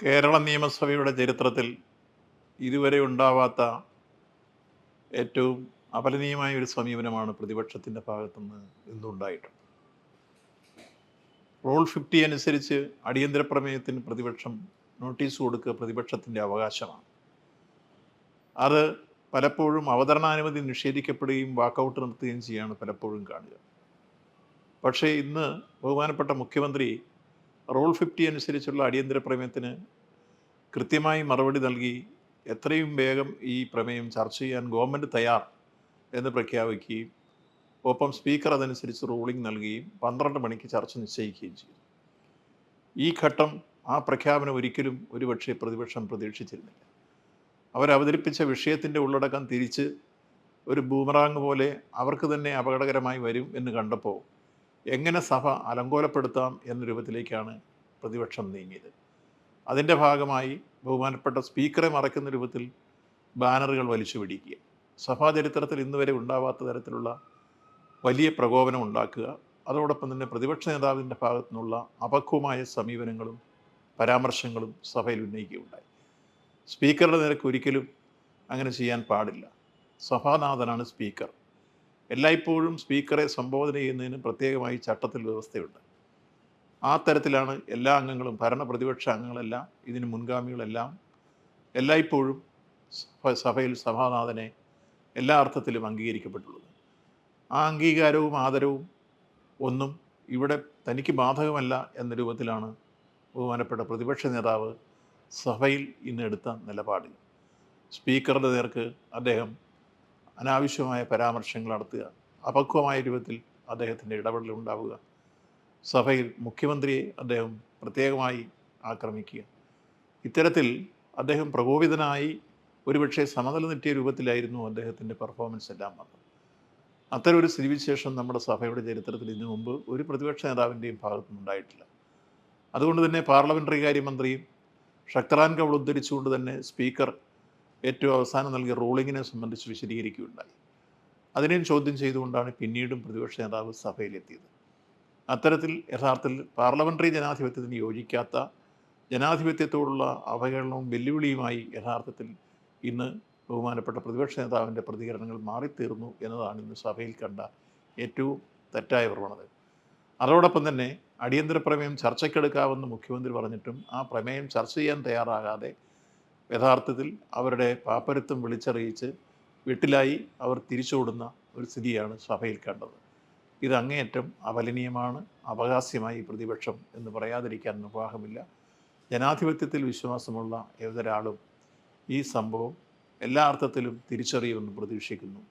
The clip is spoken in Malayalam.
കേരള നിയമസഭയുടെ ചരിത്രത്തിൽ ഇതുവരെ ഉണ്ടാവാത്ത ഏറ്റവും അപലനീയമായ ഒരു സമീപനമാണ് പ്രതിപക്ഷത്തിൻ്റെ ഭാഗത്തുനിന്ന് ഇന്നുണ്ടായിട്ടുണ്ട്. റൂൾ 50 അനുസരിച്ച് അടിയന്തര പ്രമേയത്തിന് പ്രതിപക്ഷം നോട്ടീസ് കൊടുക്കുക പ്രതിപക്ഷത്തിൻ്റെ അവകാശമാണ്. അത് പലപ്പോഴും അവതരണാനുമതി നിഷേധിക്കപ്പെടുകയും വാക്കൗട്ട് നിർത്തുകയും ചെയ്യാണ് പലപ്പോഴും കാണുക. പക്ഷേ ഇന്ന് ബഹുമാനപ്പെട്ട മുഖ്യമന്ത്രി റൂൾ 50 അനുസരിച്ചുള്ള അടിയന്തര പ്രമേയത്തിന് കൃത്യമായി മറുപടി നൽകി എത്രയും വേഗം ഈ പ്രമേയം ചർച്ച ചെയ്യാൻ ഗവൺമെൻറ് തയ്യാർ എന്ന് പ്രഖ്യാപിക്കുകയും ഒപ്പം സ്പീക്കർ അതനുസരിച്ച് റൂളിംഗ് നൽകുകയും 12 മണിക്ക് ചർച്ച നിശ്ചയിക്കുകയും ചെയ്തു. ഈ ഘട്ടം ആ പ്രഖ്യാപനം ഒരിക്കലും ഒരുപക്ഷെ പ്രതിപക്ഷം പ്രതീക്ഷിച്ചിരുന്നില്ല. അവരവതരിപ്പിച്ച വിഷയത്തിൻ്റെ ഉള്ളടക്കം തിരിച്ച് ഒരു ബൂമറാങ് പോലെ അവർക്ക് തന്നെ അപകടകരമായി വരും എന്ന് കണ്ടപ്പോൾ എങ്ങനെ സഭ അലങ്കോലപ്പെടുത്താം എന്ന രൂപത്തിലേക്കാണ് പ്രതിപക്ഷം നീങ്ങിയത്. അതിൻ്റെ ഭാഗമായി ബഹുമാനപ്പെട്ട സ്പീക്കറെ മറയ്ക്കുന്ന രൂപത്തിൽ ബാനറുകൾ വലിച്ചു പിടിക്കുക, സഭാ ചരിത്രത്തിൽ ഇന്നുവരെ ഉണ്ടാവാത്ത തരത്തിലുള്ള വലിയ പ്രകോപനം ഉണ്ടാക്കുക, അതോടൊപ്പം തന്നെ പ്രതിപക്ഷ നേതാവിൻ്റെ ഭാഗത്തു നിന്നുള്ള അപക്വമായ സമീപനങ്ങളും പരാമർശങ്ങളും സഭയിൽ ഉന്നയിക്കുകയുണ്ടായി. സ്പീക്കറുടെ നിരക്ക് ഒരിക്കലും അങ്ങനെ ചെയ്യാൻ പാടില്ല. സഭാനാഥനാണ് സ്പീക്കർ. എല്ലായ്പ്പോഴും സ്പീക്കറെ സംബോധന ചെയ്യുന്നതിന് പ്രത്യേകമായി ചട്ടത്തിൽ വ്യവസ്ഥയുണ്ട്. ആ തരത്തിലാണ് എല്ലാ അംഗങ്ങളും, ഭരണ പ്രതിപക്ഷ അംഗങ്ങളെല്ലാം, ഇതിന് മുൻഗാമികളെല്ലാം എല്ലായ്പ്പോഴും സഭയിൽ സഭാനാഥനെ എല്ലാ അർത്ഥത്തിലും അംഗീകരിക്കപ്പെട്ടുള്ളത്. ആ അംഗീകാരവും ആദരവും ഒന്നും ഇവിടെ തനിക്ക് ബാധകമല്ല എന്ന രൂപത്തിലാണ് ബഹുമാനപ്പെട്ട പ്രതിപക്ഷ നേതാവ് സഭയിൽ ഇന്നെടുത്ത നിലപാടിൽ. സ്പീക്കറുടെ നേർക്ക് അദ്ദേഹം അനാവശ്യമായ പരാമർശങ്ങൾ നടത്തുക, അപക്വമായ രൂപത്തിൽ അദ്ദേഹത്തിൻ്റെ ഇടപെടൽ ഉണ്ടാവുക, സഭയിൽ മുഖ്യമന്ത്രിയെ അദ്ദേഹം പ്രത്യേകമായി ആക്രമിക്കുക, ഇത്തരത്തിൽ അദ്ദേഹം പ്രകോപിതനായി ഒരുപക്ഷെ സമനില തെറ്റിയ രൂപത്തിലായിരുന്നു അദ്ദേഹത്തിൻ്റെ പെർഫോമൻസ് എല്ലാം വന്നത്. അത്തരമൊരു സ്ഥിതിവിശേഷം നമ്മുടെ സഭയുടെ ചരിത്രത്തിൽ ഇതിനു മുമ്പ് ഒരു പ്രതിപക്ഷ നേതാവിൻ്റെയും ഭാഗത്തുനിന്നുണ്ടായിട്ടില്ല. അതുകൊണ്ട് തന്നെ പാർലമെൻ്ററി കാര്യമന്ത്രിയും ഷക്തറാൻ കൗൾ ഉദ്ധരിച്ചുകൊണ്ട് തന്നെ സ്പീക്കർ ഏറ്റവും അവസാനം നൽകിയ റൂളിങ്ങിനെ സംബന്ധിച്ച് വിശദീകരിക്കുകയുണ്ടായി. അതിനെയും ചോദ്യം ചെയ്തുകൊണ്ടാണ് പിന്നീടും പ്രതിപക്ഷ നേതാവ് സഭയിലെത്തിയത്. അത്തരത്തിൽ യഥാർത്ഥത്തിൽ പാർലമെൻ്ററി ജനാധിപത്യത്തിന് യോജിക്കാത്ത, ജനാധിപത്യത്തോടുള്ള അവഹേളനവും വെല്ലുവിളിയുമായി യഥാർത്ഥത്തിൽ ഇന്ന് ബഹുമാനപ്പെട്ട പ്രതിപക്ഷ നേതാവിൻ്റെ പ്രതികരണങ്ങൾ മാറിത്തീർന്നു എന്നതാണ് ഇന്ന് സഭയിൽ കണ്ട ഏറ്റവും തെറ്റായ പ്രവണത. അതോടൊപ്പം തന്നെ അടിയന്തര പ്രമേയം ചർച്ചയ്ക്കെടുക്കാമെന്ന് മുഖ്യമന്ത്രി പറഞ്ഞിട്ടും ആ പ്രമേയം ചർച്ച ചെയ്യാൻ തയ്യാറാകാതെ യഥാർത്ഥത്തിൽ അവരുടെ പാപ്പരത്വം വിളിച്ചറിയിച്ച് വീട്ടിലായി അവർ തിരിച്ചോടുന്ന ഒരു സ്ഥിതിയാണ് സഭയിൽ കണ്ടത്. ഇത് അങ്ങേയറ്റം അപലനീയമാണ്, അപഹാസ്യമായി പ്രതിപക്ഷം എന്ന് പറയാതിരിക്കാൻ നിർവാഹമില്ല. ജനാധിപത്യത്തിൽ വിശ്വാസമുള്ള ഏതൊരാളും ഈ സംഭവം എല്ലാ അർത്ഥത്തിലും തിരിച്ചറിയുമെന്ന് പ്രതീക്ഷിക്കുന്നു.